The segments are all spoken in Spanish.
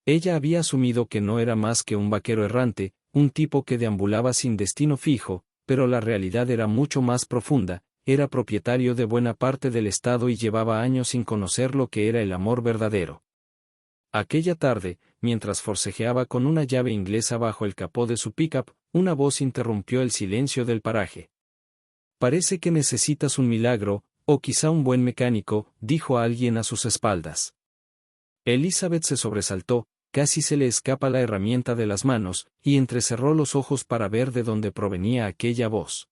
Ella había asumido que no era más que un vaquero errante, un tipo que deambulaba sin destino fijo, pero la realidad era mucho más profunda. Era propietario de buena parte del estado y llevaba años sin conocer lo que era el amor verdadero. Aquella tarde, mientras forcejeaba con una llave inglesa bajo el capó de su pickup, una voz interrumpió el silencio del paraje. «Parece que necesitas un milagro, o quizá un buen mecánico», dijo alguien a sus espaldas. Elizabeth se sobresaltó, casi se le escapa la herramienta de las manos, y entrecerró los ojos para ver de dónde provenía aquella voz.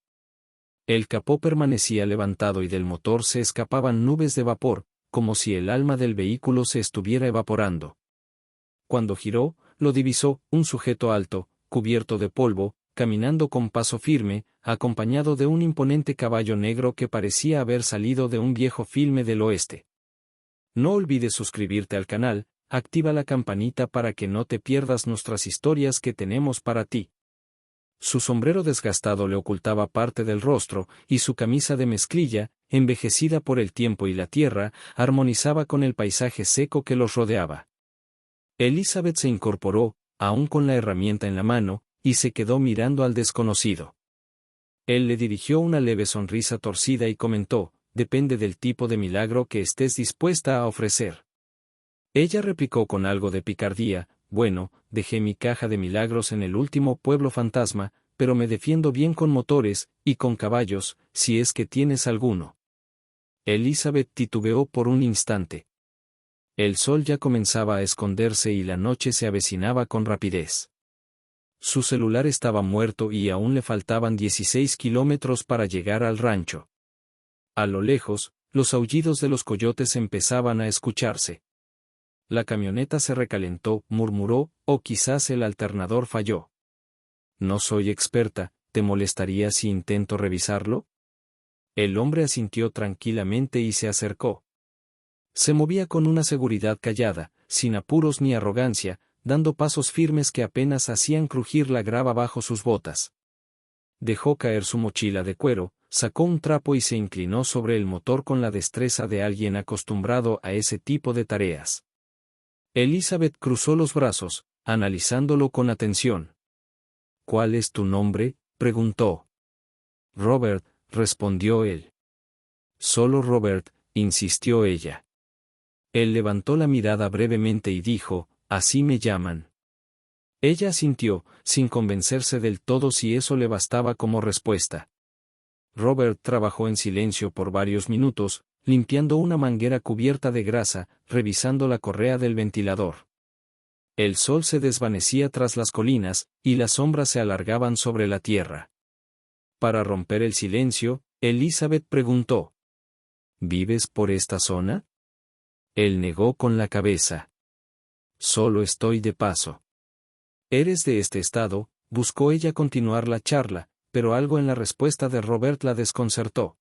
El capó permanecía levantado y del motor se escapaban nubes de vapor, como si el alma del vehículo se estuviera evaporando. Cuando giró, lo divisó, un sujeto alto, cubierto de polvo, caminando con paso firme, acompañado de un imponente caballo negro que parecía haber salido de un viejo filme del oeste. No olvides suscribirte al canal, activa la campanita para que no te pierdas nuestras historias que tenemos para ti. Su sombrero desgastado le ocultaba parte del rostro, y su camisa de mezclilla, envejecida por el tiempo y la tierra, armonizaba con el paisaje seco que los rodeaba. Elizabeth se incorporó, aún con la herramienta en la mano, y se quedó mirando al desconocido. Él le dirigió una leve sonrisa torcida y comentó: «Depende del tipo de milagro que estés dispuesta a ofrecer». Ella replicó con algo de picardía: «Bueno, dejé mi caja de milagros en el último pueblo fantasma, pero me defiendo bien con motores, y con caballos, si es que tienes alguno». Elizabeth titubeó por un instante. El sol ya comenzaba a esconderse y la noche se avecinaba con rapidez. Su celular estaba muerto y aún le faltaban 16 kilómetros para llegar al rancho. A lo lejos, los aullidos de los coyotes empezaban a escucharse. La camioneta se recalentó, murmuró, o quizás el alternador falló. «No soy experta, ¿te molestaría si intento revisarlo?». El hombre asintió tranquilamente y se acercó. Se movía con una seguridad callada, sin apuros ni arrogancia, dando pasos firmes que apenas hacían crujir la grava bajo sus botas. Dejó caer su mochila de cuero, sacó un trapo y se inclinó sobre el motor con la destreza de alguien acostumbrado a ese tipo de tareas. Elizabeth cruzó los brazos, analizándolo con atención. «¿Cuál es tu nombre?», preguntó. «Robert», respondió él. «Solo Robert», insistió ella. Él levantó la mirada brevemente y dijo: «Así me llaman». Ella asintió, sin convencerse del todo si eso le bastaba como respuesta. Robert trabajó en silencio por varios minutos, limpiando una manguera cubierta de grasa, revisando la correa del ventilador. El sol se desvanecía tras las colinas, y las sombras se alargaban sobre la tierra. Para romper el silencio, Elizabeth preguntó: «¿Vives por esta zona?». Él negó con la cabeza. «Solo estoy de paso». «¿Eres de este estado?», buscó ella continuar la charla, pero algo en la respuesta de Robert la desconcertó.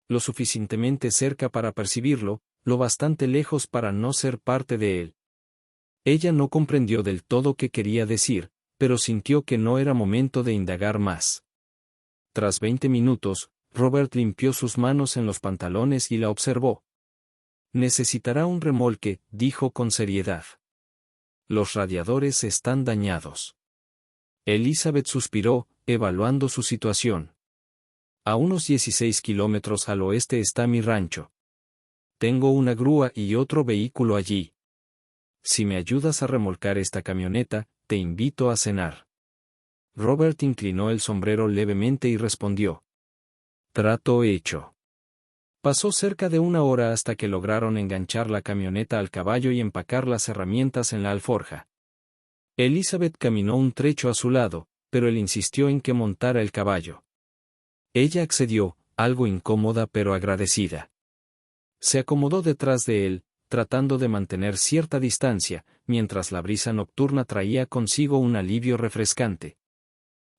Lo suficientemente cerca para percibirlo, lo bastante lejos para no ser parte de él. Ella no comprendió del todo qué quería decir, pero sintió que no era momento de indagar más. Tras 20 minutos, Robert limpió sus manos en los pantalones y la observó. «Necesitará un remolque», dijo con seriedad. «Los radiadores están dañados». Elizabeth suspiró, evaluando su situación. «A unos 16 kilómetros al oeste está mi rancho. Tengo una grúa y otro vehículo allí. Si me ayudas a remolcar esta camioneta, te invito a cenar». Robert inclinó el sombrero levemente y respondió: «Trato hecho». Pasó cerca de una hora hasta que lograron enganchar la camioneta al caballo y empacar las herramientas en la alforja. Elizabeth caminó un trecho a su lado, pero él insistió en que montara el caballo. Ella accedió, algo incómoda pero agradecida. Se acomodó detrás de él, tratando de mantener cierta distancia, mientras la brisa nocturna traía consigo un alivio refrescante.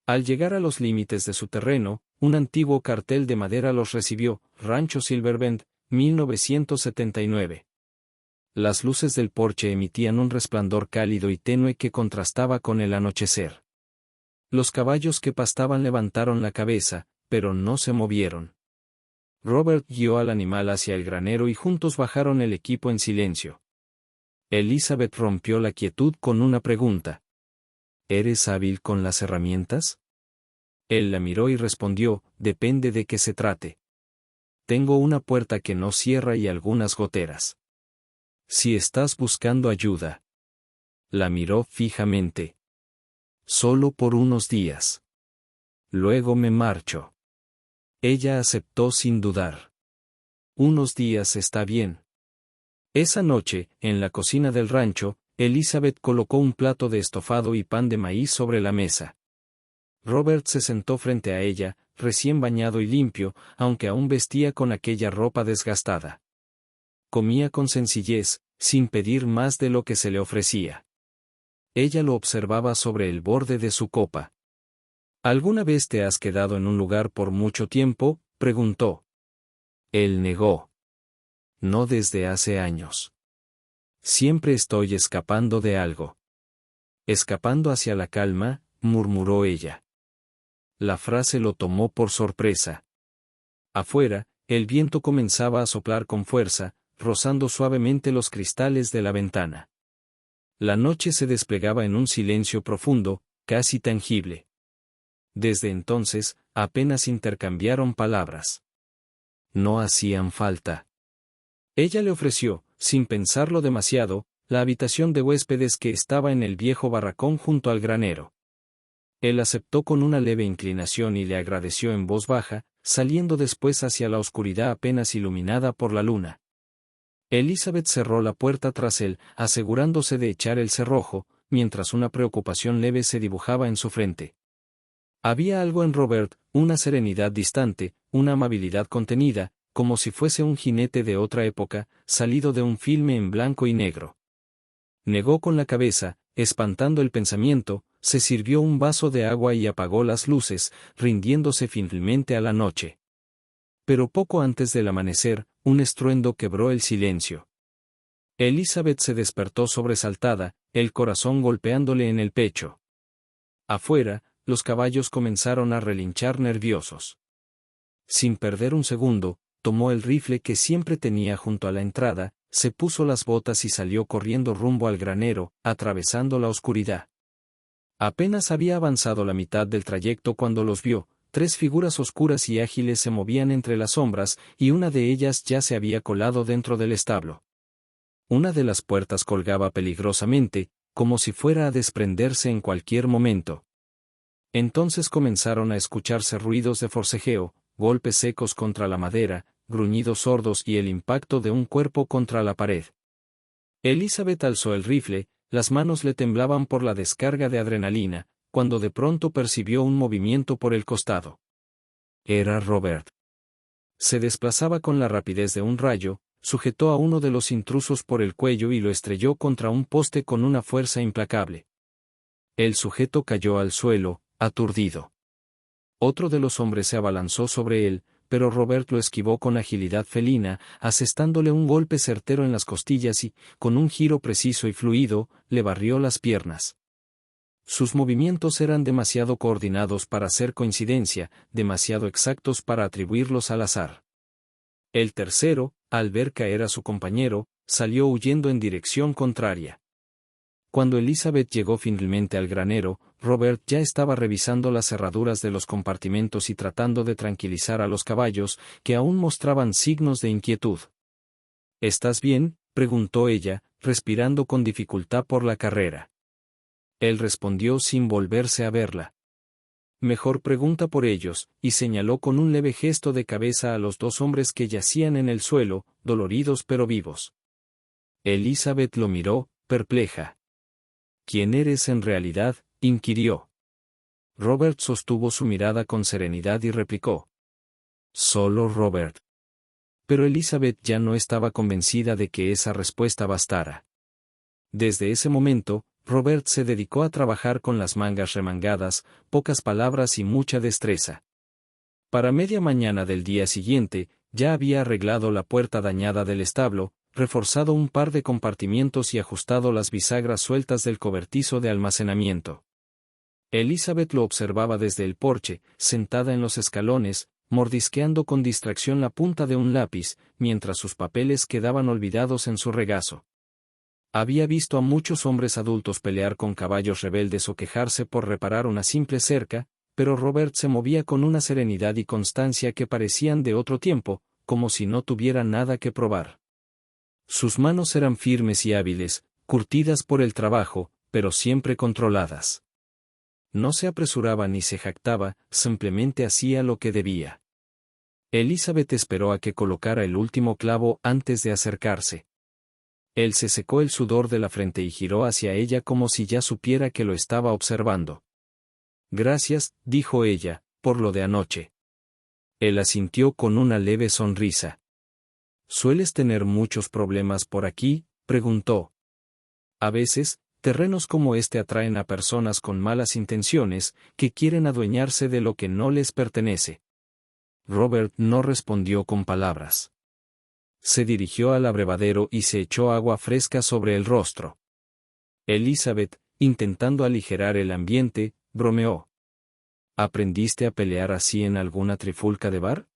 Al llegar a los límites de su terreno, un antiguo cartel de madera los recibió: «Rancho Silverbend, 1979». Las luces del porche emitían un resplandor cálido y tenue que contrastaba con el anochecer. Los caballos que pastaban levantaron la cabeza, pero no se movieron. Robert guió al animal hacia el granero y juntos bajaron el equipo en silencio. Elizabeth rompió la quietud con una pregunta. ¿Eres hábil con las herramientas? Él la miró y respondió, depende de qué se trate. Tengo una puerta que no cierra y algunas goteras. Si estás buscando ayuda. La miró fijamente. Solo por unos días. Luego me marcho. Ella aceptó sin dudar. Unos días está bien. Esa noche, en la cocina del rancho, Elizabeth colocó un plato de estofado y pan de maíz sobre la mesa. Robert se sentó frente a ella, recién bañado y limpio, aunque aún vestía con aquella ropa desgastada. Comía con sencillez, sin pedir más de lo que se le ofrecía. Ella lo observaba sobre el borde de su copa. ¿Alguna vez te has quedado en un lugar por mucho tiempo?, preguntó. Él negó. No desde hace años. Siempre estoy escapando de algo. Escapando hacia la calma, murmuró ella. La frase lo tomó por sorpresa. Afuera, el viento comenzaba a soplar con fuerza, rozando suavemente los cristales de la ventana. La noche se desplegaba en un silencio profundo, casi tangible. Desde entonces, apenas intercambiaron palabras. No hacían falta. Ella le ofreció, sin pensarlo demasiado, la habitación de huéspedes que estaba en el viejo barracón junto al granero. Él aceptó con una leve inclinación y le agradeció en voz baja, saliendo después hacia la oscuridad apenas iluminada por la luna. Elizabeth cerró la puerta tras él, asegurándose de echar el cerrojo, mientras una preocupación leve se dibujaba en su frente. Había algo en Robert, una serenidad distante, una amabilidad contenida, como si fuese un jinete de otra época, salido de un filme en blanco y negro. Negó con la cabeza, espantando el pensamiento, se sirvió un vaso de agua y apagó las luces, rindiéndose finalmente a la noche. Pero poco antes del amanecer, un estruendo quebró el silencio. Elizabeth se despertó sobresaltada, el corazón golpeándole en el pecho. Afuera, los caballos comenzaron a relinchar nerviosos. Sin perder un segundo, tomó el rifle que siempre tenía junto a la entrada, se puso las botas y salió corriendo rumbo al granero, atravesando la oscuridad. Apenas había avanzado la mitad del trayecto cuando los vio. 3 figuras oscuras y ágiles se movían entre las sombras, y una de ellas ya se había colado dentro del establo. Una de las puertas colgaba peligrosamente, como si fuera a desprenderse en cualquier momento. Entonces comenzaron a escucharse ruidos de forcejeo, golpes secos contra la madera, gruñidos sordos y el impacto de un cuerpo contra la pared. Elizabeth alzó el rifle, las manos le temblaban por la descarga de adrenalina, cuando de pronto percibió un movimiento por el costado. Era Robert. Se desplazaba con la rapidez de un rayo, sujetó a uno de los intrusos por el cuello y lo estrelló contra un poste con una fuerza implacable. El sujeto cayó al suelo, aturdido. Otro de los hombres se abalanzó sobre él, pero Robert lo esquivó con agilidad felina, asestándole un golpe certero en las costillas y, con un giro preciso y fluido, le barrió las piernas. Sus movimientos eran demasiado coordinados para ser coincidencia, demasiado exactos para atribuirlos al azar. El tercero, al ver caer a su compañero, salió huyendo en dirección contraria. Cuando Elizabeth llegó finalmente al granero, Robert ya estaba revisando las cerraduras de los compartimentos y tratando de tranquilizar a los caballos, que aún mostraban signos de inquietud. ¿Estás bien?, preguntó ella, respirando con dificultad por la carrera. Él respondió sin volverse a verla. Mejor pregunta por ellos, y señaló con un leve gesto de cabeza a los 2 hombres que yacían en el suelo, doloridos pero vivos. Elizabeth lo miró, perpleja. ¿Quién eres en realidad?, inquirió. Robert sostuvo su mirada con serenidad y replicó. Solo Robert. Pero Elizabeth ya no estaba convencida de que esa respuesta bastara. Desde ese momento, Robert se dedicó a trabajar con las mangas remangadas, pocas palabras y mucha destreza. Para media mañana del día siguiente, ya había arreglado la puerta dañada del establo, reforzado un par de compartimientos y ajustado las bisagras sueltas del cobertizo de almacenamiento. Elizabeth lo observaba desde el porche, sentada en los escalones, mordisqueando con distracción la punta de un lápiz, mientras sus papeles quedaban olvidados en su regazo. Había visto a muchos hombres adultos pelear con caballos rebeldes o quejarse por reparar una simple cerca, pero Robert se movía con una serenidad y constancia que parecían de otro tiempo, como si no tuviera nada que probar. Sus manos eran firmes y hábiles, curtidas por el trabajo, pero siempre controladas. No se apresuraba ni se jactaba, simplemente hacía lo que debía. Elizabeth esperó a que colocara el último clavo antes de acercarse. Él se secó el sudor de la frente y giró hacia ella como si ya supiera que lo estaba observando. Gracias, dijo ella, por lo de anoche. Él asintió con una leve sonrisa. ¿Sueles tener muchos problemas por aquí?, preguntó. A veces, terrenos como este atraen a personas con malas intenciones, que quieren adueñarse de lo que no les pertenece. Robert no respondió con palabras. Se dirigió al abrevadero y se echó agua fresca sobre el rostro. Elizabeth, intentando aligerar el ambiente, bromeó. ¿Aprendiste a pelear así en alguna trifulca de bar?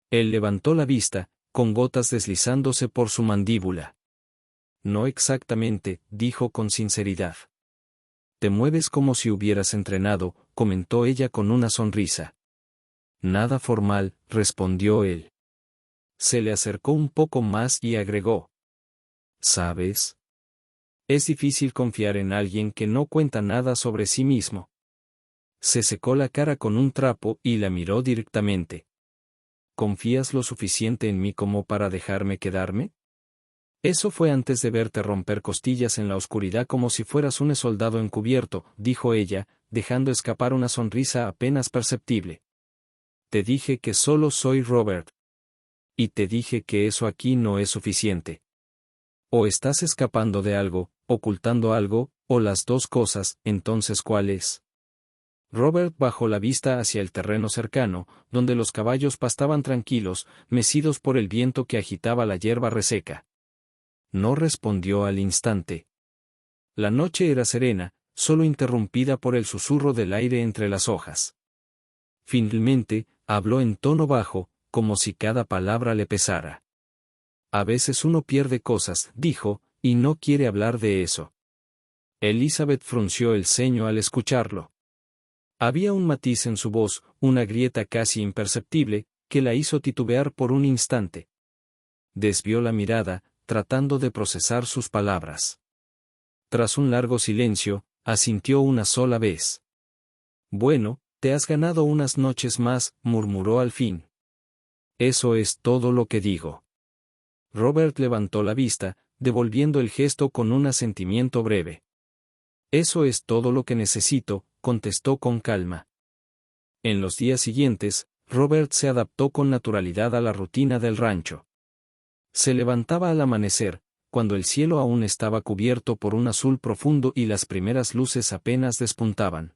Él levantó la vista, con gotas deslizándose por su mandíbula. No exactamente, dijo con sinceridad. Te mueves como si hubieras entrenado, comentó ella con una sonrisa. Nada formal, respondió él. Se le acercó un poco más y agregó. ¿Sabes? Es difícil confiar en alguien que no cuenta nada sobre sí mismo. Se secó la cara con un trapo y la miró directamente. ¿Confías lo suficiente en mí como para dejarme quedarme? Eso fue antes de verte romper costillas en la oscuridad como si fueras un soldado encubierto, dijo ella, dejando escapar una sonrisa apenas perceptible. Te dije que solo soy Robert. Y te dije que eso aquí no es suficiente. O estás escapando de algo, ocultando algo, o las dos cosas, entonces ¿cuál es? Robert bajó la vista hacia el terreno cercano, donde los caballos pastaban tranquilos, mecidos por el viento que agitaba la hierba reseca. No respondió al instante. La noche era serena, solo interrumpida por el susurro del aire entre las hojas. Finalmente, habló en tono bajo, como si cada palabra le pesara. A veces uno pierde cosas, dijo, y no quiere hablar de eso. Elizabeth frunció el ceño al escucharlo. Había un matiz en su voz, una grieta casi imperceptible, que la hizo titubear por un instante. Desvió la mirada, tratando de procesar sus palabras. Tras un largo silencio, asintió una sola vez. Bueno, te has ganado unas noches más, murmuró al fin. Eso es todo lo que digo. Robert levantó la vista, devolviendo el gesto con un asentimiento breve. Eso es todo lo que necesito, contestó con calma. En los días siguientes, Robert se adaptó con naturalidad a la rutina del rancho. Se levantaba al amanecer, cuando el cielo aún estaba cubierto por un azul profundo y las primeras luces apenas despuntaban.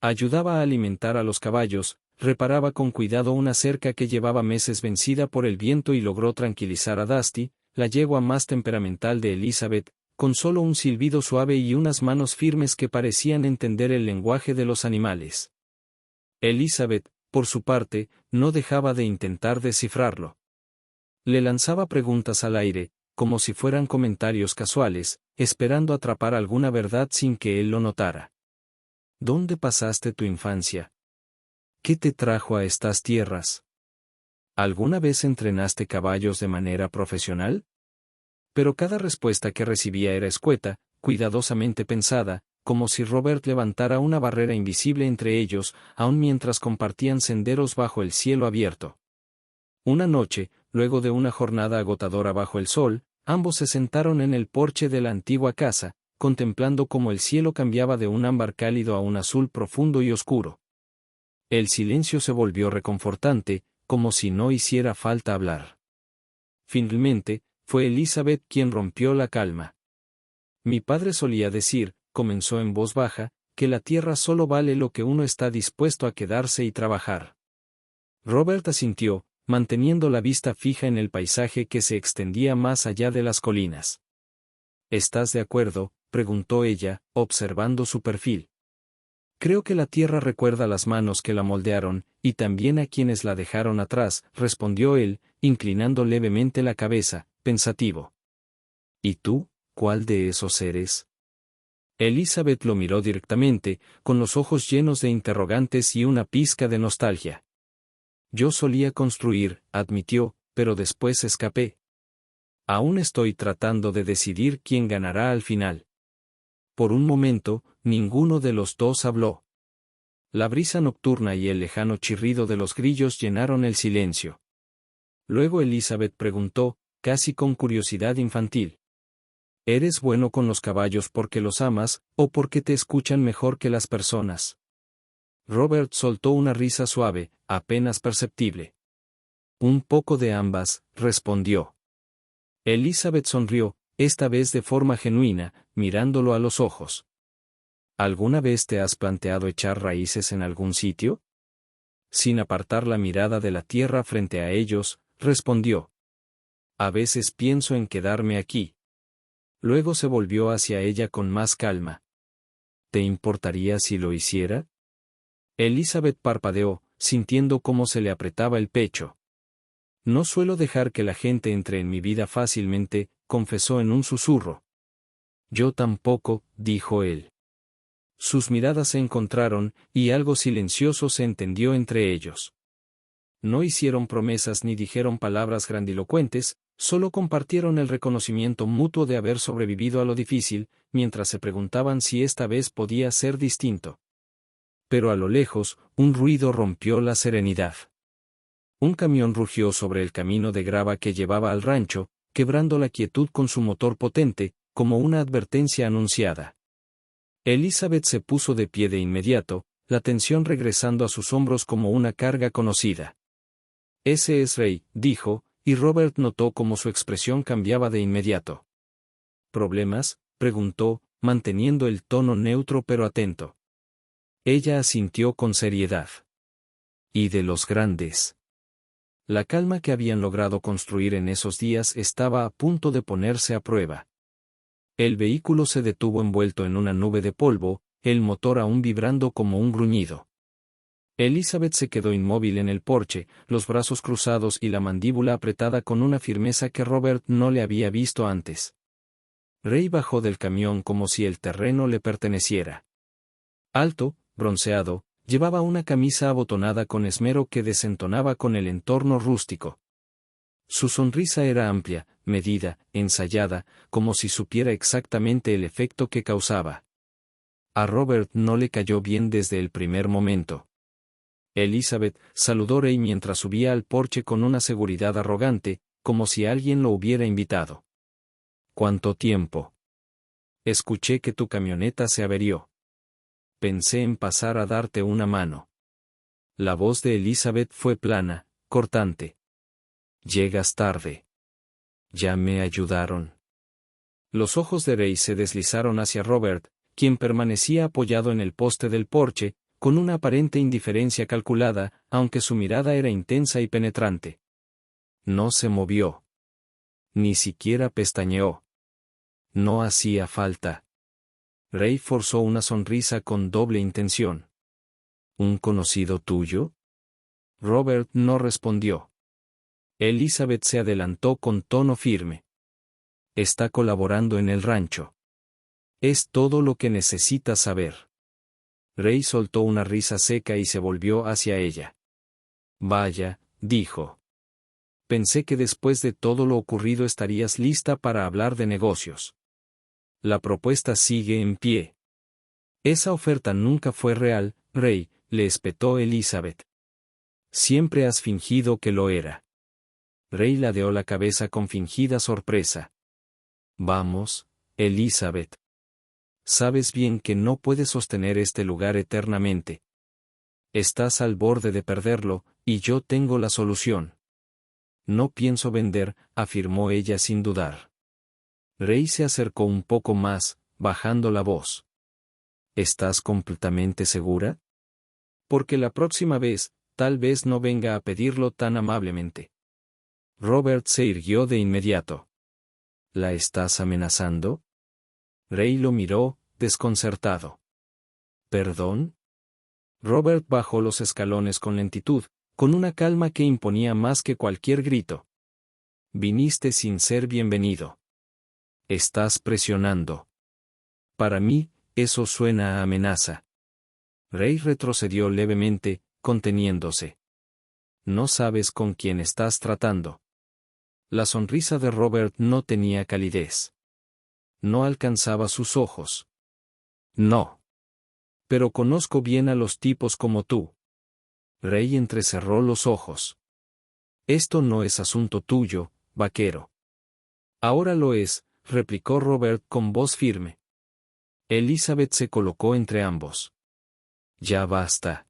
Ayudaba a alimentar a los caballos, reparaba con cuidado una cerca que llevaba meses vencida por el viento y logró tranquilizar a Dusty, la yegua más temperamental de Elizabeth, con solo un silbido suave y unas manos firmes que parecían entender el lenguaje de los animales. Elizabeth, por su parte, no dejaba de intentar descifrarlo. Le lanzaba preguntas al aire, como si fueran comentarios casuales, esperando atrapar alguna verdad sin que él lo notara. ¿Dónde pasaste tu infancia? ¿Qué te trajo a estas tierras? ¿Alguna vez entrenaste caballos de manera profesional? Pero cada respuesta que recibía era escueta, cuidadosamente pensada, como si Robert levantara una barrera invisible entre ellos, aun mientras compartían senderos bajo el cielo abierto. Una noche, luego de una jornada agotadora bajo el sol, ambos se sentaron en el porche de la antigua casa, contemplando cómo el cielo cambiaba de un ámbar cálido a un azul profundo y oscuro. El silencio se volvió reconfortante, como si no hiciera falta hablar. Finalmente, fue Elizabeth quien rompió la calma. Mi padre solía decir, comenzó en voz baja, que la tierra solo vale lo que uno está dispuesto a quedarse y trabajar. Robert asintió, manteniendo la vista fija en el paisaje que se extendía más allá de las colinas. ¿Estás de acuerdo?, preguntó ella, observando su perfil. Creo que la tierra recuerda las manos que la moldearon, y también a quienes la dejaron atrás, respondió él, inclinando levemente la cabeza, pensativo. ¿Y tú, ¿Cuál de esos seres? Elizabeth lo miró directamente, con los ojos llenos de interrogantes y una pizca de nostalgia. Yo solía construir, admitió, pero después escapé. Aún estoy tratando de decidir quién ganará al final. Por un momento, ninguno de los dos habló. La brisa nocturna y el lejano chirrido de los grillos llenaron el silencio. Luego Elizabeth preguntó, casi con curiosidad infantil. ¿Eres bueno con los caballos porque los amas, o porque te escuchan mejor que las personas? Robert soltó una risa suave, apenas perceptible. Un poco de ambas, respondió. Elizabeth sonrió, esta vez de forma genuina, mirándolo a los ojos. ¿Alguna vez te has planteado echar raíces en algún sitio? Sin apartar la mirada de la tierra frente a ellos, respondió. A veces pienso en quedarme aquí. Luego se volvió hacia ella con más calma. ¿Te importaría si lo hiciera? Elizabeth parpadeó, sintiendo cómo se le apretaba el pecho. No suelo dejar que la gente entre en mi vida fácilmente, confesó en un susurro. Yo tampoco, dijo él. Sus miradas se encontraron, y algo silencioso se entendió entre ellos. No hicieron promesas ni dijeron palabras grandilocuentes, solo compartieron el reconocimiento mutuo de haber sobrevivido a lo difícil, mientras se preguntaban si esta vez podía ser distinto. Pero a lo lejos, un ruido rompió la serenidad. Un camión rugió sobre el camino de grava que llevaba al rancho, quebrando la quietud con su motor potente, como una advertencia anunciada. Elizabeth se puso de pie de inmediato, la tensión regresando a sus hombros como una carga conocida. Ese es Ray, dijo, y Robert notó cómo su expresión cambiaba de inmediato. ¿Problemas?, preguntó, manteniendo el tono neutro pero atento. Ella asintió con seriedad. ¿Y de los grandes? La calma que habían logrado construir en esos días estaba a punto de ponerse a prueba. El vehículo se detuvo envuelto en una nube de polvo, el motor aún vibrando como un gruñido. Elizabeth se quedó inmóvil en el porche, los brazos cruzados y la mandíbula apretada con una firmeza que Robert no le había visto antes. Ray bajó del camión como si el terreno le perteneciera. Alto, bronceado, llevaba una camisa abotonada con esmero que desentonaba con el entorno rústico. Su sonrisa era amplia, medida, ensayada, como si supiera exactamente el efecto que causaba. A Robert no le cayó bien desde el primer momento. Elizabeth saludó a Ray mientras subía al porche con una seguridad arrogante, como si alguien lo hubiera invitado. ¿Cuánto tiempo? Escuché que tu camioneta se averió. Pensé en pasar a darte una mano. La voz de Elizabeth fue plana, cortante. Llegas tarde. Ya me ayudaron. Los ojos de Ray se deslizaron hacia Robert, quien permanecía apoyado en el poste del porche, con una aparente indiferencia calculada, aunque su mirada era intensa y penetrante. No se movió. Ni siquiera pestañeó. No hacía falta. Ray forzó una sonrisa con doble intención. ¿Un conocido tuyo? Robert no respondió. Elizabeth se adelantó con tono firme. Está colaborando en el rancho. Es todo lo que necesitas saber. Ray soltó una risa seca y se volvió hacia ella. Vaya, dijo. Pensé que después de todo lo ocurrido estarías lista para hablar de negocios. La propuesta sigue en pie. Esa oferta nunca fue real, Ray, le espetó Elizabeth. Siempre has fingido que lo era. Ray ladeó la cabeza con fingida sorpresa. Vamos, Elizabeth. Sabes bien que no puedes sostener este lugar eternamente. Estás al borde de perderlo, y yo tengo la solución. No pienso vender, afirmó ella sin dudar. Ray se acercó un poco más, bajando la voz. ¿Estás completamente segura? Porque la próxima vez, tal vez no venga a pedirlo tan amablemente. Robert se irguió de inmediato. ¿La estás amenazando? Ray lo miró, desconcertado. ¿Perdón? Robert bajó los escalones con lentitud, con una calma que imponía más que cualquier grito. Viniste sin ser bienvenido. Estás presionando. Para mí, eso suena a amenaza. Rey retrocedió levemente, conteniéndose. No sabes con quién estás tratando. La sonrisa de Robert no tenía calidez. No alcanzaba sus ojos. No. Pero conozco bien a los tipos como tú. Rey entrecerró los ojos. Esto no es asunto tuyo, vaquero. Ahora lo es, replicó Robert con voz firme. Elizabeth se colocó entre ambos. Ya basta.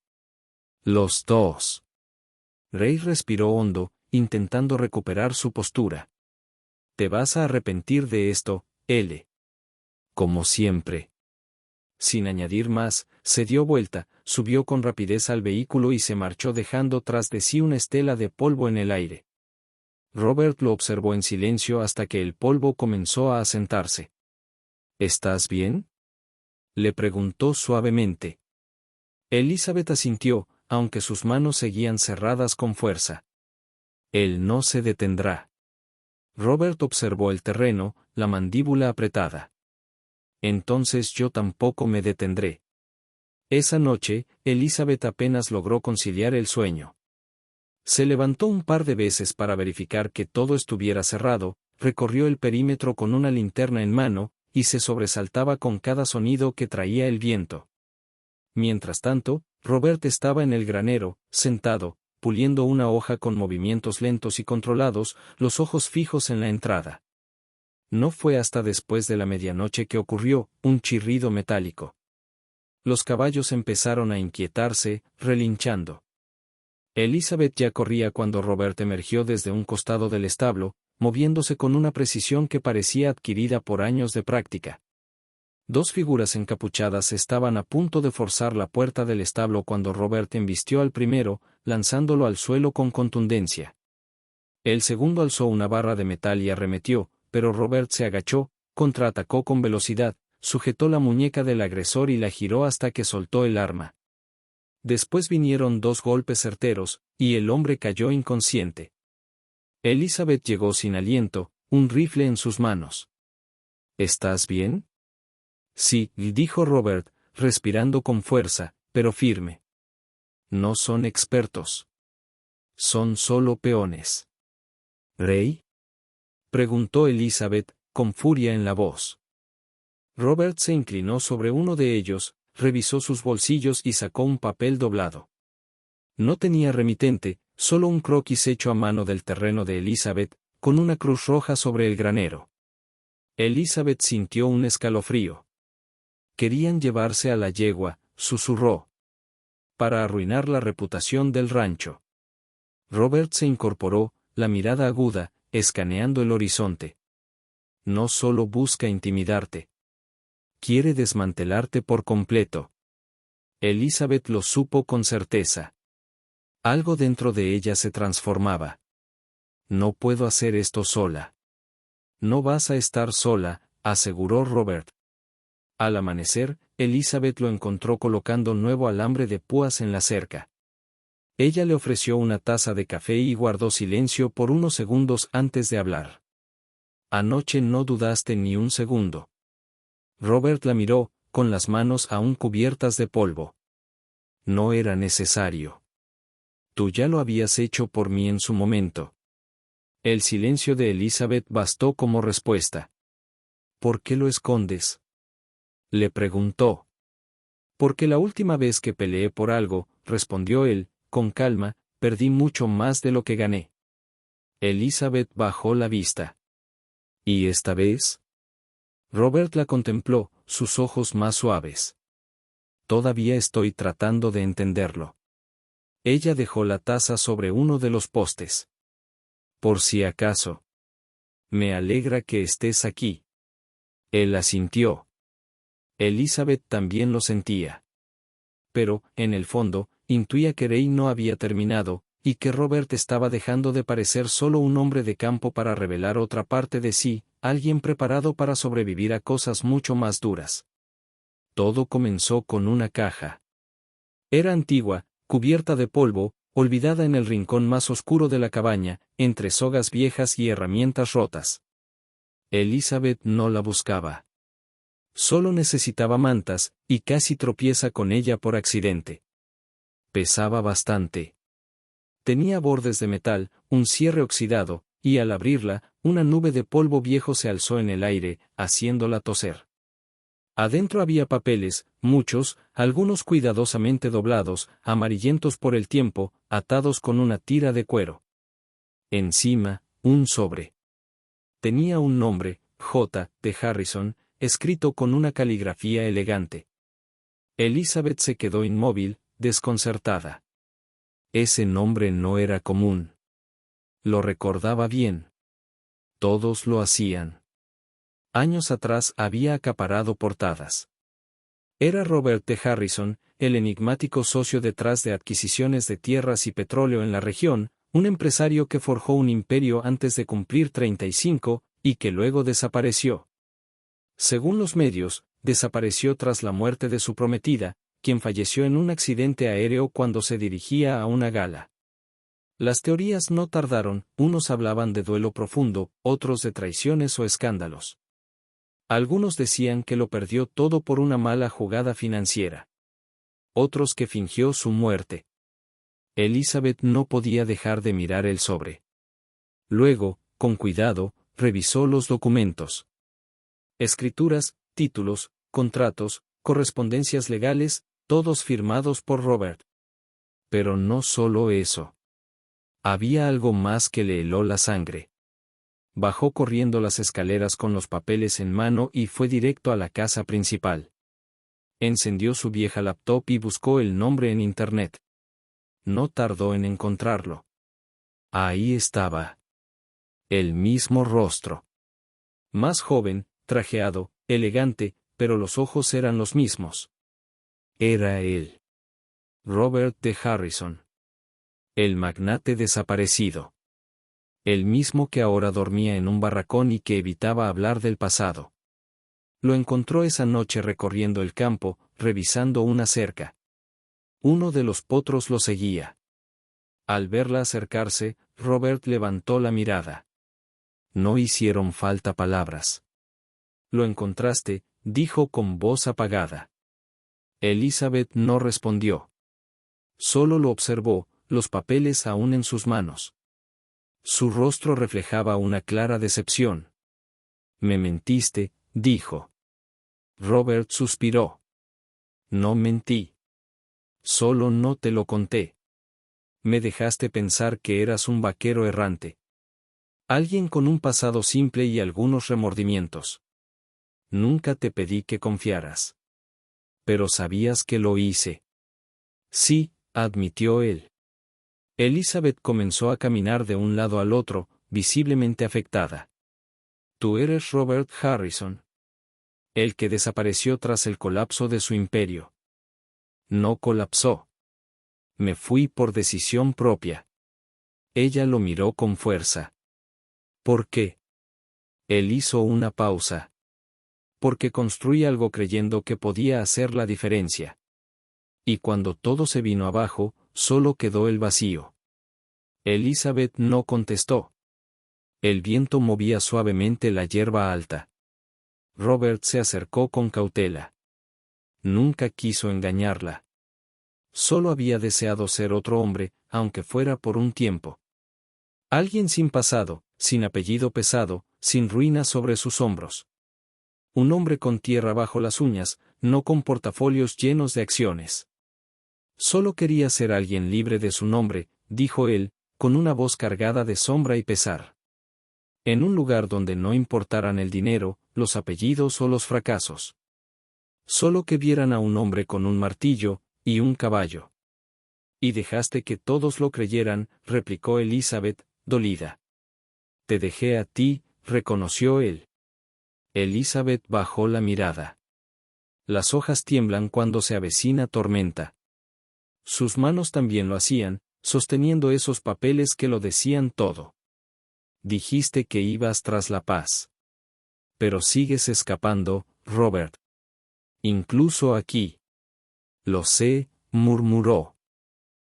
Los dos. Rey respiró hondo, intentando recuperar su postura. Te vas a arrepentir de esto, L. Como siempre. Sin añadir más, se dio vuelta, subió con rapidez al vehículo y se marchó dejando tras de sí una estela de polvo en el aire. Robert lo observó en silencio hasta que el polvo comenzó a asentarse. ¿Estás bien?, le preguntó suavemente. Elizabeth asintió, aunque sus manos seguían cerradas con fuerza. Él no se detendrá. Robert observó el terreno, la mandíbula apretada. Entonces yo tampoco me detendré. Esa noche, Elizabeth apenas logró conciliar el sueño. Se levantó un par de veces para verificar que todo estuviera cerrado, recorrió el perímetro con una linterna en mano, y se sobresaltaba con cada sonido que traía el viento. Mientras tanto, Robert estaba en el granero, sentado, puliendo una hoja con movimientos lentos y controlados, los ojos fijos en la entrada. No fue hasta después de la medianoche que ocurrió un chirrido metálico. Los caballos empezaron a inquietarse, relinchando. Elizabeth ya corría cuando Robert emergió desde un costado del establo, moviéndose con una precisión que parecía adquirida por años de práctica. Dos figuras encapuchadas estaban a punto de forzar la puerta del establo cuando Robert embistió al primero, lanzándolo al suelo con contundencia. El segundo alzó una barra de metal y arremetió, pero Robert se agachó, contraatacó con velocidad, sujetó la muñeca del agresor y la giró hasta que soltó el arma. Después vinieron dos golpes certeros, y el hombre cayó inconsciente. Elizabeth llegó sin aliento, un rifle en sus manos. ¿Estás bien? Sí, dijo Robert, respirando con fuerza, pero firme. No son expertos. Son solo peones. ¿Rey?, preguntó Elizabeth, con furia en la voz. Robert se inclinó sobre uno de ellos, revisó sus bolsillos y sacó un papel doblado. No tenía remitente, solo un croquis hecho a mano del terreno de Elizabeth, con una cruz roja sobre el granero. Elizabeth sintió un escalofrío. Querían llevarse a la yegua, susurró. Para arruinar la reputación del rancho. Robert se incorporó, la mirada aguda, escaneando el horizonte. No solo busca intimidarte. Quiere desmantelarte por completo. Elizabeth lo supo con certeza. Algo dentro de ella se transformaba. No puedo hacer esto sola. No vas a estar sola, aseguró Robert. Al amanecer, Elizabeth lo encontró colocando nuevo alambre de púas en la cerca. Ella le ofreció una taza de café y guardó silencio por unos segundos antes de hablar. Anoche no dudaste ni un segundo. Robert la miró, con las manos aún cubiertas de polvo. No era necesario. Tú ya lo habías hecho por mí en su momento. El silencio de Elizabeth bastó como respuesta. ¿Por qué lo escondes?, le preguntó. Porque la última vez que peleé por algo, respondió él, con calma, perdí mucho más de lo que gané. Elizabeth bajó la vista. ¿Y esta vez? Robert la contempló, sus ojos más suaves. Todavía estoy tratando de entenderlo. Ella dejó la taza sobre uno de los postes. Por si acaso. Me alegra que estés aquí. Él asintió. Elizabeth también lo sentía. Pero, en el fondo, intuía que Rey no había terminado, y que Robert estaba dejando de parecer solo un hombre de campo para revelar otra parte de sí, alguien preparado para sobrevivir a cosas mucho más duras. Todo comenzó con una caja. Era antigua, cubierta de polvo, olvidada en el rincón más oscuro de la cabaña, entre sogas viejas y herramientas rotas. Elizabeth no la buscaba. Solo necesitaba mantas, y casi tropieza con ella por accidente. Pesaba bastante. Tenía bordes de metal, un cierre oxidado, y al abrirla, una nube de polvo viejo se alzó en el aire, haciéndola toser. Adentro había papeles, muchos, algunos cuidadosamente doblados, amarillentos por el tiempo, atados con una tira de cuero. Encima, un sobre. Tenía un nombre, J. de Harrison, escrito con una caligrafía elegante. Elizabeth se quedó inmóvil, desconcertada. Ese nombre no era común. Lo recordaba bien. Todos lo hacían. Años atrás había acaparado portadas. Era Robert T. Harrison, el enigmático socio detrás de adquisiciones de tierras y petróleo en la región, un empresario que forjó un imperio antes de cumplir 35, y que luego desapareció. Según los medios, desapareció tras la muerte de su prometida, quien falleció en un accidente aéreo cuando se dirigía a una gala. Las teorías no tardaron, unos hablaban de duelo profundo, otros de traiciones o escándalos. Algunos decían que lo perdió todo por una mala jugada financiera. Otros que fingió su muerte. Elizabeth no podía dejar de mirar el sobre. Luego, con cuidado, revisó los documentos. Escrituras, títulos, contratos, correspondencias legales, todos firmados por Robert. Pero no solo eso. Había algo más que le heló la sangre. Bajó corriendo las escaleras con los papeles en mano y fue directo a la casa principal. Encendió su vieja laptop y buscó el nombre en Internet. No tardó en encontrarlo. Ahí estaba. El mismo rostro. Más joven, trajeado, elegante, pero los ojos eran los mismos. Era él. Robert de Harrison. El magnate desaparecido. El mismo que ahora dormía en un barracón y que evitaba hablar del pasado. Lo encontró esa noche recorriendo el campo, revisando una cerca. Uno de los potros lo seguía. Al verla acercarse, Robert levantó la mirada. No hicieron falta palabras. Lo encontraste, dijo con voz apagada. Elizabeth no respondió. Solo lo observó, los papeles aún en sus manos. Su rostro reflejaba una clara decepción. Me mentiste, dijo. Robert suspiró. No mentí. Solo no te lo conté. Me dejaste pensar que eras un vaquero errante. Alguien con un pasado simple y algunos remordimientos. Nunca te pedí que confiaras. Pero sabías que lo hice. Sí, admitió él. Elizabeth comenzó a caminar de un lado al otro, visiblemente afectada. Tú eres Robert Harrison. El que desapareció tras el colapso de su imperio. No colapsó. Me fui por decisión propia. Ella lo miró con fuerza. ¿Por qué? Él hizo una pausa. Porque construí algo creyendo que podía hacer la diferencia. Y cuando todo se vino abajo, solo quedó el vacío. Elizabeth no contestó. El viento movía suavemente la hierba alta. Robert se acercó con cautela. Nunca quiso engañarla. Solo había deseado ser otro hombre, aunque fuera por un tiempo. Alguien sin pasado, sin apellido pesado, sin ruinas sobre sus hombros. Un hombre con tierra bajo las uñas, no con portafolios llenos de acciones. Solo quería ser alguien libre de su nombre, dijo él, con una voz cargada de sombra y pesar. En un lugar donde no importaran el dinero, los apellidos o los fracasos. Solo que vieran a un hombre con un martillo y un caballo. Y dejaste que todos lo creyeran, replicó Elizabeth, dolida. Te dejé a ti, reconoció él. Elizabeth bajó la mirada. Las hojas tiemblan cuando se avecina tormenta. Sus manos también lo hacían, sosteniendo esos papeles que lo decían todo. Dijiste que ibas tras la paz. Pero sigues escapando, Robert. Incluso aquí. Lo sé, murmuró.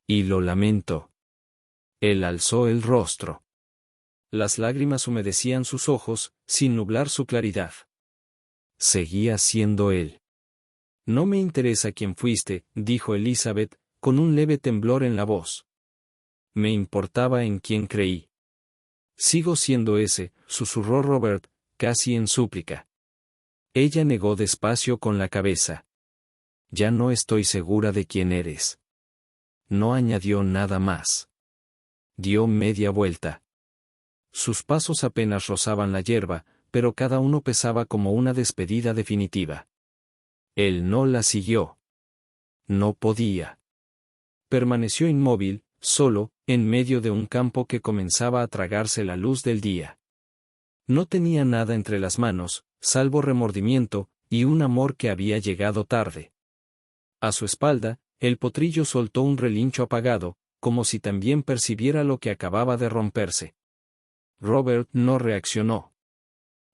Y lo lamento. Él alzó el rostro. Las lágrimas humedecían sus ojos, sin nublar su claridad. Seguía siendo él. No me interesa quién fuiste, dijo Elizabeth, con un leve temblor en la voz. Me importaba en quién creí. Sigo siendo ese, susurró Robert, casi en súplica. Ella negó despacio con la cabeza. Ya no estoy segura de quién eres. No añadió nada más. Dio media vuelta. Sus pasos apenas rozaban la hierba, pero cada uno pesaba como una despedida definitiva. Él no la siguió. No podía. Permaneció inmóvil, solo, en medio de un campo que comenzaba a tragarse la luz del día. No tenía nada entre las manos, salvo remordimiento, y un amor que había llegado tarde. A su espalda, el potrillo soltó un relincho apagado, como si también percibiera lo que acababa de romperse. Robert no reaccionó.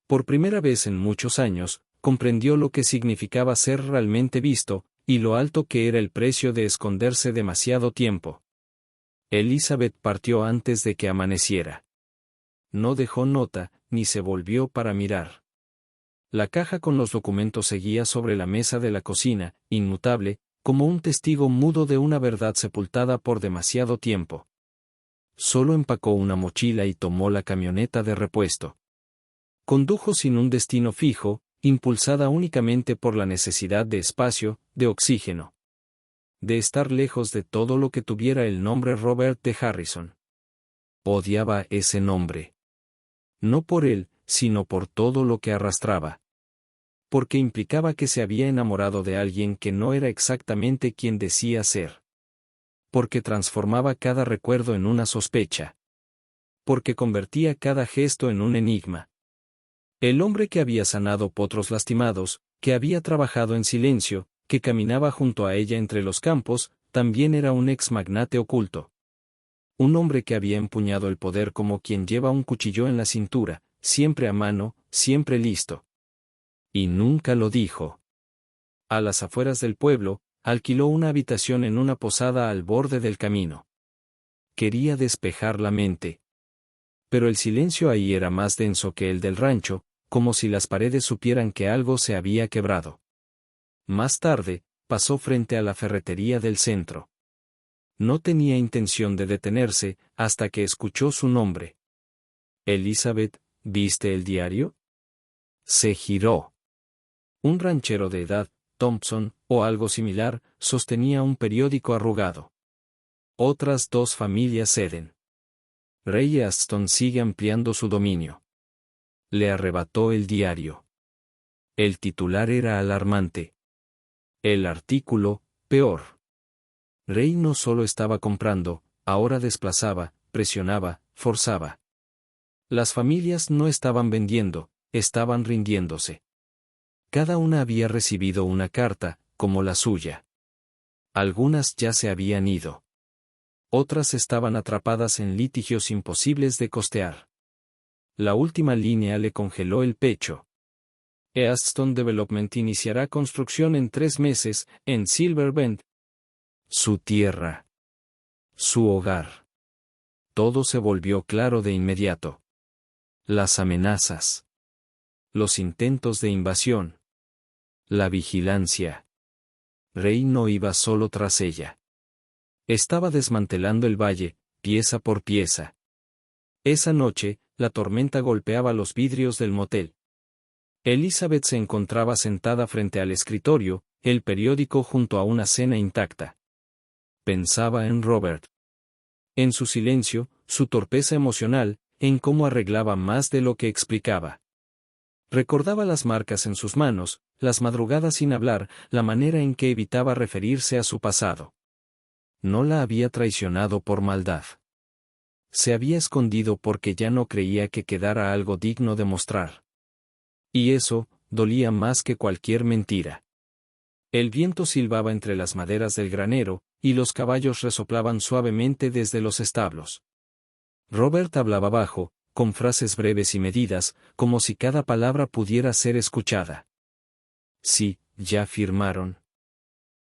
Por primera vez en muchos años, comprendió lo que significaba ser realmente visto, y lo alto que era el precio de esconderse demasiado tiempo. Elizabeth partió antes de que amaneciera. No dejó nota, ni se volvió para mirar. La caja con los documentos seguía sobre la mesa de la cocina, inmutable, como un testigo mudo de una verdad sepultada por demasiado tiempo. Solo empacó una mochila y tomó la camioneta de repuesto. Condujo sin un destino fijo, impulsada únicamente por la necesidad de espacio, de oxígeno. De estar lejos de todo lo que tuviera el nombre Robert de Harrison. Odiaba ese nombre. No por él, sino por todo lo que arrastraba. Porque implicaba que se había enamorado de alguien que no era exactamente quien decía ser. Porque transformaba cada recuerdo en una sospecha. Porque convertía cada gesto en un enigma. El hombre que había sanado potros lastimados, que había trabajado en silencio, que caminaba junto a ella entre los campos, también era un ex magnate oculto. Un hombre que había empuñado el poder como quien lleva un cuchillo en la cintura, siempre a mano, siempre listo. Y nunca lo dijo. A las afueras del pueblo, alquiló una habitación en una posada al borde del camino. Quería despejar la mente. Pero el silencio ahí era más denso que el del rancho, como si las paredes supieran que algo se había quebrado. Más tarde, pasó frente a la ferretería del centro. No tenía intención de detenerse, hasta que escuchó su nombre. Elizabeth, ¿viste el diario? Se giró. Un ranchero de edad, Thompson, o algo similar, sostenía un periódico arrugado. Otras dos familias ceden. Ray Aston sigue ampliando su dominio. Le arrebató el diario. El titular era alarmante. El artículo, peor. Ray no solo estaba comprando, ahora desplazaba, presionaba, forzaba. Las familias no estaban vendiendo, estaban rindiéndose. Cada una había recibido una carta, como la suya. Algunas ya se habían ido. Otras estaban atrapadas en litigios imposibles de costear. La última línea le congeló el pecho. Easton Development iniciará construcción en 3 meses, en Silver Bend. Su tierra. Su hogar. Todo se volvió claro de inmediato. Las amenazas. Los intentos de invasión. La vigilancia. Ray no iba solo tras ella. Estaba desmantelando el valle, pieza por pieza. Esa noche, la tormenta golpeaba los vidrios del motel. Elizabeth se encontraba sentada frente al escritorio, el periódico junto a una cena intacta. Pensaba en Robert. En su silencio, su torpeza emocional, en cómo arreglaba más de lo que explicaba. Recordaba las marcas en sus manos, las madrugadas sin hablar, la manera en que evitaba referirse a su pasado. No la había traicionado por maldad. Se había escondido porque ya no creía que quedara algo digno de mostrar. Y eso, dolía más que cualquier mentira. El viento silbaba entre las maderas del granero, y los caballos resoplaban suavemente desde los establos. Robert hablaba bajo, con frases breves y medidas, como si cada palabra pudiera ser escuchada. Sí, ya firmaron.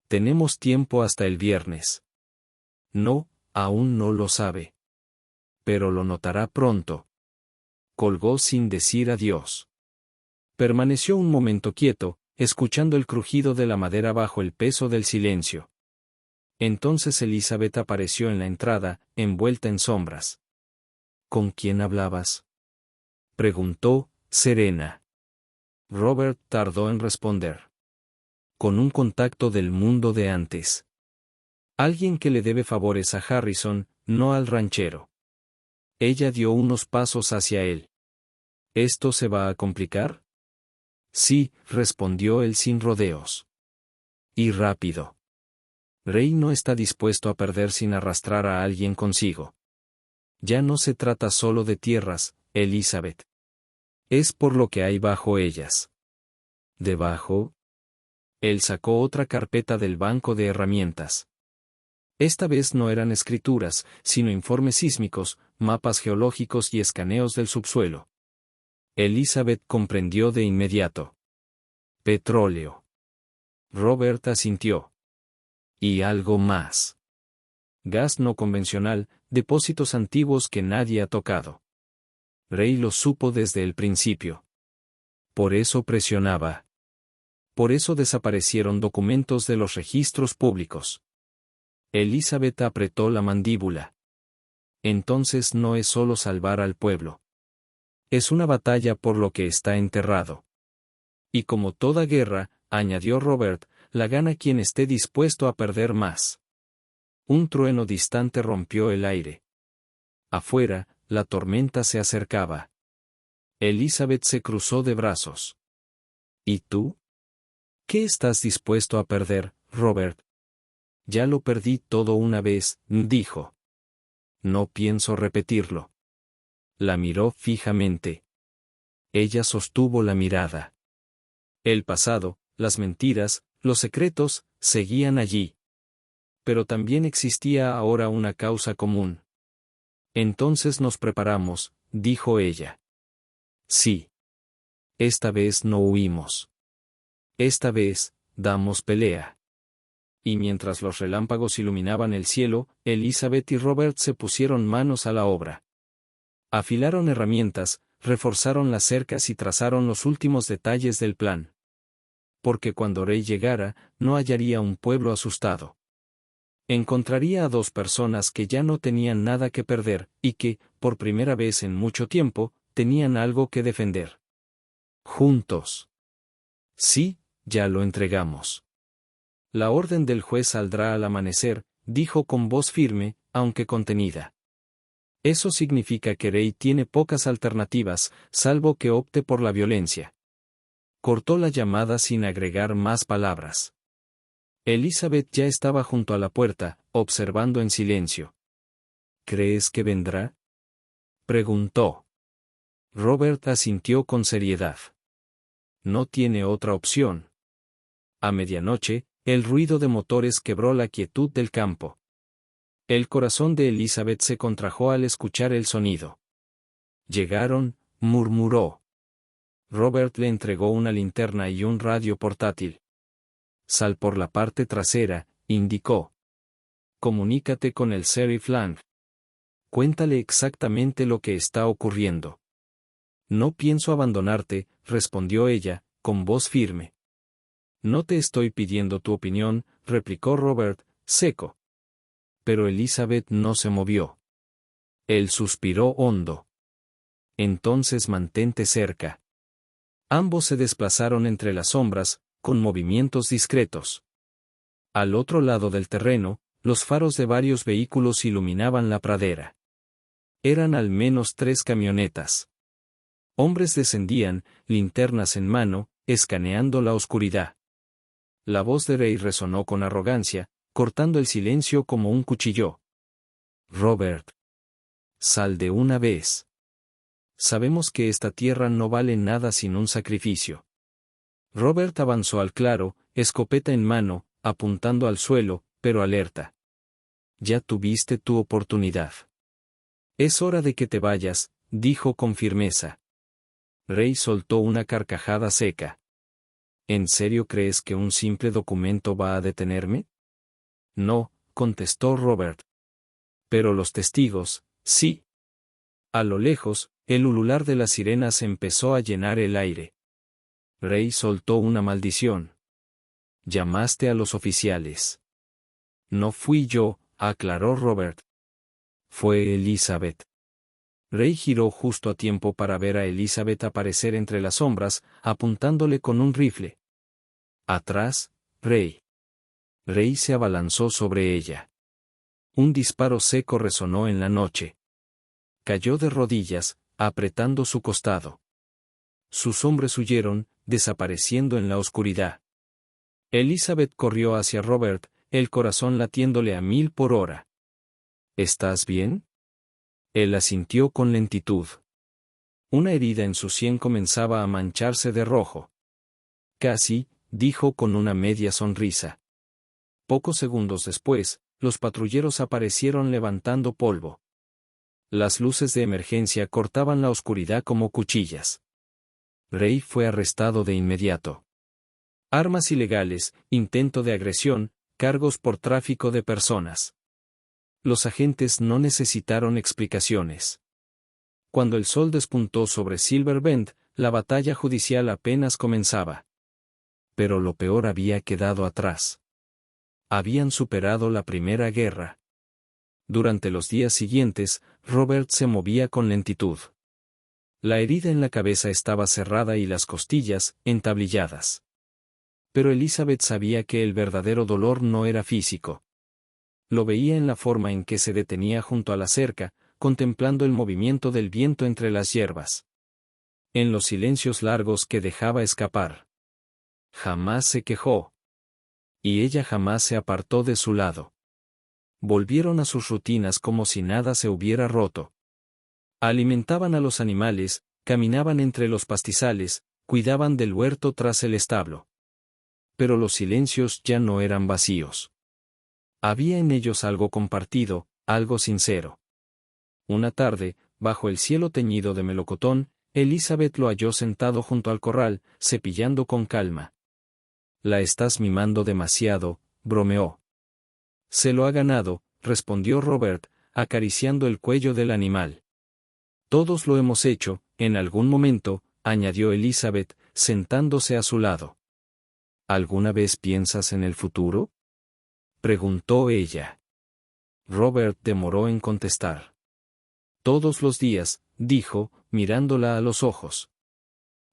Tenemos tiempo hasta el viernes. No, aún no lo sabe. Pero lo notará pronto. colgó sin decir adiós. Permaneció un momento quieto, escuchando el crujido de la madera bajo el peso del silencio. Entonces Elizabeth apareció en la entrada, envuelta en sombras. ¿Con quién hablabas?, preguntó, serena. Robert tardó en responder. Con un contacto del mundo de antes. Alguien que le debe favores a Harrison, no al ranchero. Ella dio unos pasos hacia él. ¿Esto se va a complicar? Sí, respondió él sin rodeos. Y rápido. Ray no está dispuesto a perder sin arrastrar a alguien consigo. Ya no se trata solo de tierras, Elizabeth. Es por lo que hay bajo ellas. ¿Debajo? Él sacó otra carpeta del banco de herramientas. Esta vez no eran escrituras, sino informes sísmicos, mapas geológicos y escaneos del subsuelo. Elizabeth comprendió de inmediato. Petróleo. Robert asintió. Y algo más. Gas no convencional, depósitos antiguos que nadie ha tocado. Ray lo supo desde el principio. Por eso presionaba. Por eso desaparecieron documentos de los registros públicos. Elizabeth apretó la mandíbula. Entonces no es solo salvar al pueblo. Es una batalla por lo que está enterrado. Y como toda guerra, añadió Robert, la gana quien esté dispuesto a perder más. Un trueno distante rompió el aire. Afuera, la tormenta se acercaba. Elizabeth se cruzó de brazos. ¿Y tú? ¿Qué estás dispuesto a perder, Robert? Ya lo perdí todo una vez, dijo. No pienso repetirlo. La miró fijamente. Ella sostuvo la mirada. El pasado, las mentiras, los secretos, seguían allí. Pero también existía ahora una causa común. Entonces nos preparamos, dijo ella. Sí. Esta vez no huimos. Esta vez, damos pelea. Y mientras los relámpagos iluminaban el cielo, Elizabeth y Robert se pusieron manos a la obra. Afilaron herramientas, reforzaron las cercas y trazaron los últimos detalles del plan. Porque cuando Ray llegara, no hallaría un pueblo asustado. Encontraría a dos personas que ya no tenían nada que perder, y que, por primera vez en mucho tiempo, tenían algo que defender. Juntos. Sí, ya lo entregamos. La orden del juez saldrá al amanecer, dijo con voz firme, aunque contenida. Eso significa que Ray tiene pocas alternativas, salvo que opte por la violencia. Cortó la llamada sin agregar más palabras. Elizabeth ya estaba junto a la puerta, observando en silencio. ¿Crees que vendrá?, preguntó. Robert asintió con seriedad. No tiene otra opción. A medianoche, el ruido de motores quebró la quietud del campo. El corazón de Elizabeth se contrajo al escuchar el sonido. Llegaron, murmuró. Robert le entregó una linterna y un radio portátil. Sal por la parte trasera, indicó. Comunícate con el sheriff Lang. Cuéntale exactamente lo que está ocurriendo. No pienso abandonarte, respondió ella, con voz firme. No te estoy pidiendo tu opinión, replicó Robert, seco. Pero Elizabeth no se movió. Él suspiró hondo. Entonces mantente cerca. Ambos se desplazaron entre las sombras, con movimientos discretos. Al otro lado del terreno, los faros de varios vehículos iluminaban la pradera. Eran al menos 3 camionetas. Hombres descendían, linternas en mano, escaneando la oscuridad. La voz de Ray resonó con arrogancia, cortando el silencio como un cuchillo. Robert. Sal de una vez. Sabemos que esta tierra no vale nada sin un sacrificio. Robert avanzó al claro, escopeta en mano, apuntando al suelo, pero alerta. Ya tuviste tu oportunidad. Es hora de que te vayas, dijo con firmeza. Ray soltó una carcajada seca. ¿En serio crees que un simple documento va a detenerme? No, contestó Robert. Pero los testigos, sí. A lo lejos, el ulular de las sirenas empezó a llenar el aire. Ray soltó una maldición. «Llamaste a los oficiales». «No fui yo», aclaró Robert. «Fue Elizabeth». Ray giró justo a tiempo para ver a Elizabeth aparecer entre las sombras, apuntándole con un rifle. «Atrás, Ray». Ray se abalanzó sobre ella. Un disparo seco resonó en la noche. Cayó de rodillas, apretando su costado. Sus hombres huyeron, desapareciendo en la oscuridad. Elizabeth corrió hacia Robert, el corazón latiéndole a 1000 por hora. «¿Estás bien?» Él asintió con lentitud. Una herida en su sien comenzaba a mancharse de rojo. «Casi», dijo con una media sonrisa. Pocos segundos después, los patrulleros aparecieron levantando polvo. Las luces de emergencia cortaban la oscuridad como cuchillas. Ray fue arrestado de inmediato. Armas ilegales, intento de agresión, cargos por tráfico de personas. Los agentes no necesitaron explicaciones. Cuando el sol despuntó sobre Silver Bend, la batalla judicial apenas comenzaba. Pero lo peor había quedado atrás. Habían superado la Primera Guerra. Durante los días siguientes, Robert se movía con lentitud. La herida en la cabeza estaba cerrada y las costillas, entablilladas. Pero Elizabeth sabía que el verdadero dolor no era físico. Lo veía en la forma en que se detenía junto a la cerca, contemplando el movimiento del viento entre las hierbas. En los silencios largos que dejaba escapar. Jamás se quejó. Y ella jamás se apartó de su lado. Volvieron a sus rutinas como si nada se hubiera roto. Alimentaban a los animales, caminaban entre los pastizales, cuidaban del huerto tras el establo. Pero los silencios ya no eran vacíos. Había en ellos algo compartido, algo sincero. Una tarde, bajo el cielo teñido de melocotón, Elizabeth lo halló sentado junto al corral, cepillando con calma. «La estás mimando demasiado», bromeó. «Se lo ha ganado», respondió Robert, acariciando el cuello del animal. «Todos lo hemos hecho, en algún momento», añadió Elizabeth, sentándose a su lado. «¿Alguna vez piensas en el futuro?», preguntó ella. Robert demoró en contestar. «Todos los días», dijo, mirándola a los ojos.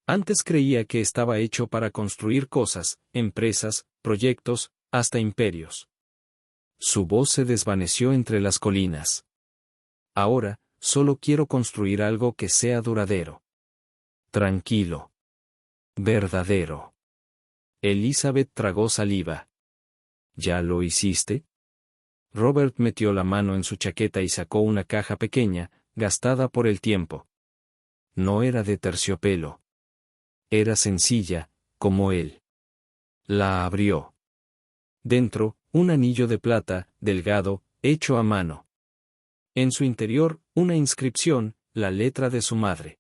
Antes creía que estaba hecho para construir cosas, empresas, proyectos, hasta imperios. Su voz se desvaneció entre las colinas. «Ahora, solo quiero construir algo que sea duradero. Tranquilo. Verdadero». Elizabeth tragó saliva. «¿Ya lo hiciste?». Robert metió la mano en su chaqueta y sacó una caja pequeña, gastada por el tiempo. No era de terciopelo. Era sencilla, como él. La abrió. Dentro, un anillo de plata, delgado, hecho a mano. En su interior, una inscripción, la letra de su madre.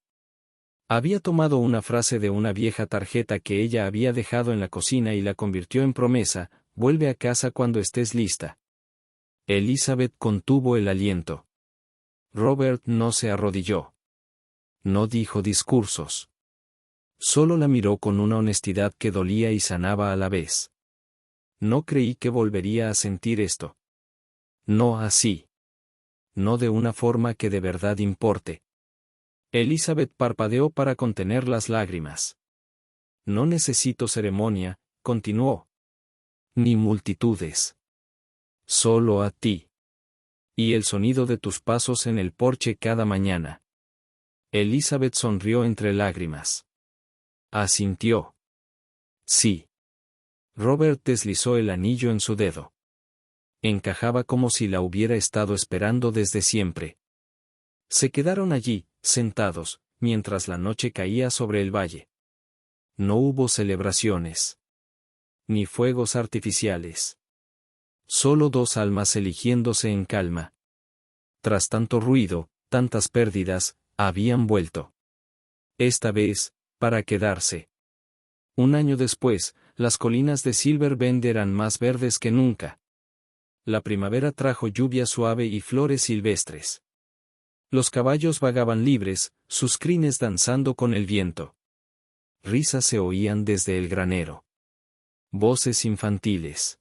Había tomado una frase de una vieja tarjeta que ella había dejado en la cocina y la convirtió en promesa: «Vuelve a casa cuando estés lista». Elizabeth contuvo el aliento. Robert no se arrodilló. No dijo discursos. Solo la miró con una honestidad que dolía y sanaba a la vez. «No creí que volvería a sentir esto. No así. No de una forma que de verdad importe». Elizabeth parpadeó para contener las lágrimas. «No necesito ceremonia», continuó. «Ni multitudes. Solo a ti. Y el sonido de tus pasos en el porche cada mañana». Elizabeth sonrió entre lágrimas. Asintió. «Sí». Robert deslizó el anillo en su dedo. Encajaba como si la hubiera estado esperando desde siempre. Se quedaron allí, sentados, mientras la noche caía sobre el valle. No hubo celebraciones. Ni fuegos artificiales. Solo dos almas eligiéndose en calma. Tras tanto ruido, tantas pérdidas, habían vuelto. Esta vez, para quedarse. Un año después, las colinas de Silver Bend eran más verdes que nunca. La primavera trajo lluvia suave y flores silvestres. Los caballos vagaban libres, sus crines danzando con el viento. Risas se oían desde el granero. Voces infantiles.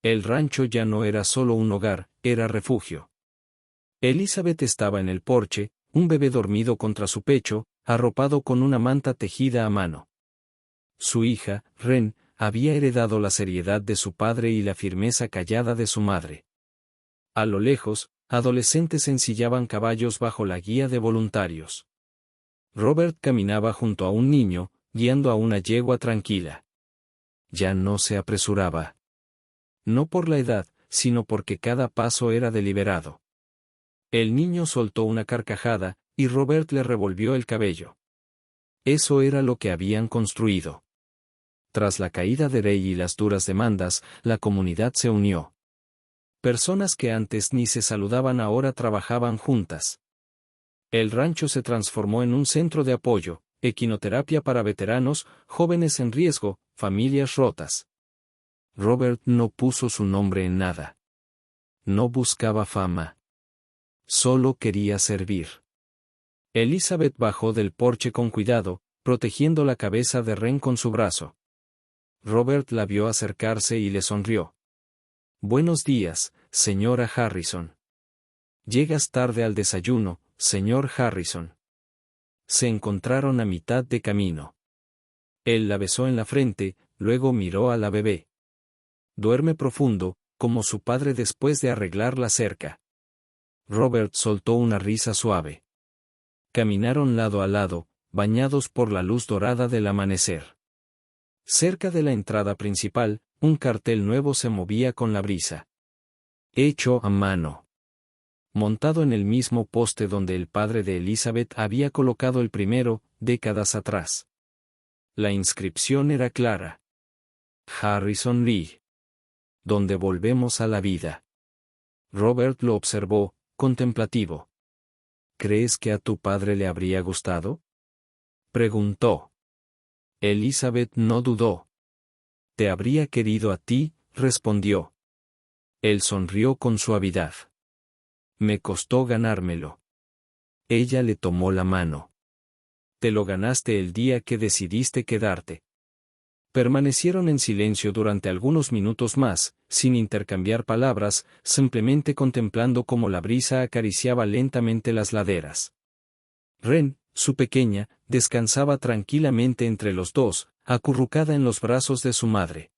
El rancho ya no era solo un hogar, era refugio. Elizabeth estaba en el porche, un bebé dormido contra su pecho, arropado con una manta tejida a mano. Su hija, Ren, había heredado la seriedad de su padre y la firmeza callada de su madre. A lo lejos, adolescentes ensillaban caballos bajo la guía de voluntarios. Robert caminaba junto a un niño, guiando a una yegua tranquila. Ya no se apresuraba. No por la edad, sino porque cada paso era deliberado. El niño soltó una carcajada, y Robert le revolvió el cabello. Eso era lo que habían construido. Tras la caída de Rey y las duras demandas, la comunidad se unió. Personas que antes ni se saludaban ahora trabajaban juntas. El rancho se transformó en un centro de apoyo, equinoterapia para veteranos, jóvenes en riesgo, familias rotas. Robert no puso su nombre en nada. No buscaba fama. Solo quería servir. Elizabeth bajó del porche con cuidado, protegiendo la cabeza de Ren con su brazo. Robert la vio acercarse y le sonrió. Buenos días, señora Harrison. Llegas tarde al desayuno, señor Harrison. Se encontraron a mitad de camino. Él la besó en la frente, luego miró a la bebé. Duerme profundo, como su padre después de arreglar la cerca. Robert soltó una risa suave. Caminaron lado a lado, bañados por la luz dorada del amanecer. Cerca de la entrada principal, un cartel nuevo se movía con la brisa. Hecho a mano. Montado en el mismo poste donde el padre de Elizabeth había colocado el primero, décadas atrás. La inscripción era clara. Harrison Lee. Donde volvemos a la vida. Robert lo observó, contemplativo. ¿Crees que a tu padre le habría gustado? Preguntó. Elizabeth no dudó. Te habría querido a ti, respondió. Él sonrió con suavidad. Me costó ganármelo. Ella le tomó la mano. Te lo ganaste el día que decidiste quedarte. Permanecieron en silencio durante algunos minutos más, sin intercambiar palabras, simplemente contemplando cómo la brisa acariciaba lentamente las laderas. Ren, su pequeña, descansaba tranquilamente entre los dos, acurrucada en los brazos de su madre.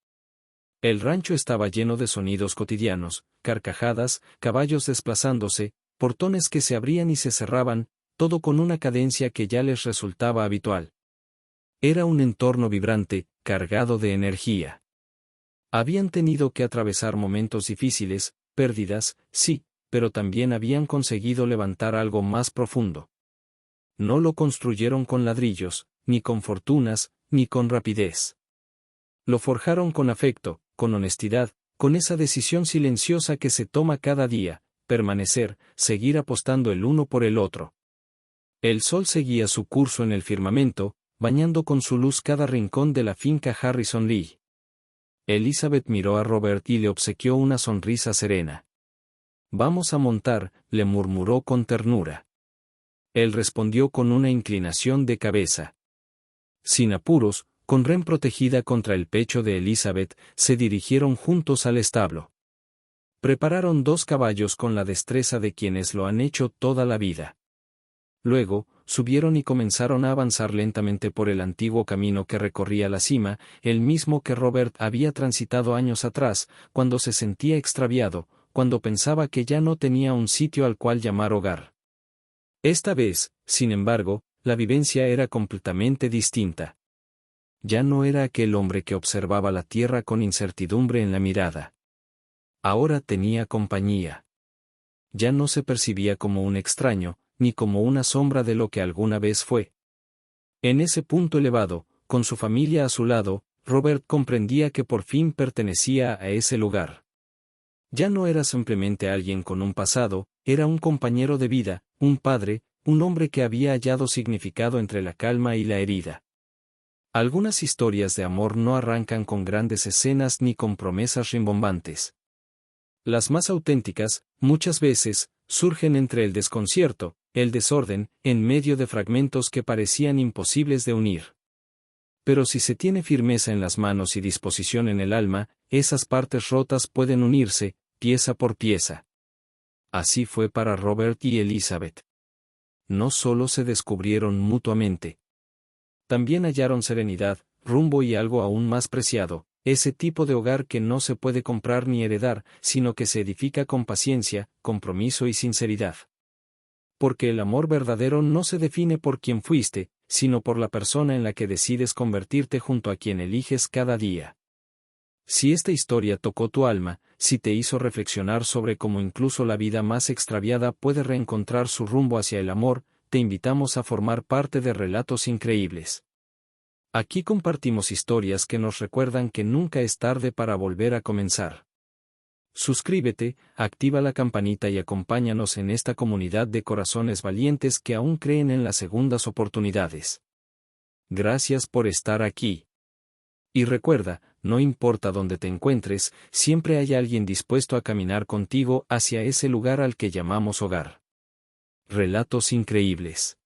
El rancho estaba lleno de sonidos cotidianos, carcajadas, caballos desplazándose, portones que se abrían y se cerraban, todo con una cadencia que ya les resultaba habitual. Era un entorno vibrante, cargado de energía. Habían tenido que atravesar momentos difíciles, pérdidas, sí, pero también habían conseguido levantar algo más profundo. No lo construyeron con ladrillos, ni con fortunas, ni con rapidez. Lo forjaron con afecto, con honestidad, con esa decisión silenciosa que se toma cada día, permanecer, seguir apostando el uno por el otro. El sol seguía su curso en el firmamento, bañando con su luz cada rincón de la finca Harrison Lee. Elizabeth miró a Robert y le obsequió una sonrisa serena. Vamos a montar, le murmuró con ternura. Él respondió con una inclinación de cabeza. Sin apuros, con Ren protegida contra el pecho de Elizabeth, se dirigieron juntos al establo. Prepararon 2 caballos con la destreza de quienes lo han hecho toda la vida. Luego, subieron y comenzaron a avanzar lentamente por el antiguo camino que recorría la cima, el mismo que Robert había transitado años atrás, cuando se sentía extraviado, cuando pensaba que ya no tenía un sitio al cual llamar hogar. Esta vez, sin embargo, la vivencia era completamente distinta. Ya no era aquel hombre que observaba la tierra con incertidumbre en la mirada. Ahora tenía compañía. Ya no se percibía como un extraño, ni como una sombra de lo que alguna vez fue. En ese punto elevado, con su familia a su lado, Robert comprendía que por fin pertenecía a ese lugar. Ya no era simplemente alguien con un pasado, era un compañero de vida, un padre, un hombre que había hallado significado entre la calma y la herida. Algunas historias de amor no arrancan con grandes escenas ni con promesas rimbombantes. Las más auténticas, muchas veces, surgen entre el desconcierto, el desorden, en medio de fragmentos que parecían imposibles de unir. Pero si se tiene firmeza en las manos y disposición en el alma, esas partes rotas pueden unirse, pieza por pieza. Así fue para Robert y Elizabeth. No solo se descubrieron mutuamente. También hallaron serenidad, rumbo y algo aún más preciado, ese tipo de hogar que no se puede comprar ni heredar, sino que se edifica con paciencia, compromiso y sinceridad. Porque el amor verdadero no se define por quien fuiste, sino por la persona en la que decides convertirte junto a quien eliges cada día. Si esta historia tocó tu alma, si te hizo reflexionar sobre cómo incluso la vida más extraviada puede reencontrar su rumbo hacia el amor, te invitamos a formar parte de Relatos Increíbles. Aquí compartimos historias que nos recuerdan que nunca es tarde para volver a comenzar. Suscríbete, activa la campanita y acompáñanos en esta comunidad de corazones valientes que aún creen en las segundas oportunidades. Gracias por estar aquí. Y recuerda, no importa dónde te encuentres, siempre hay alguien dispuesto a caminar contigo hacia ese lugar al que llamamos hogar. Relatos Increíbles.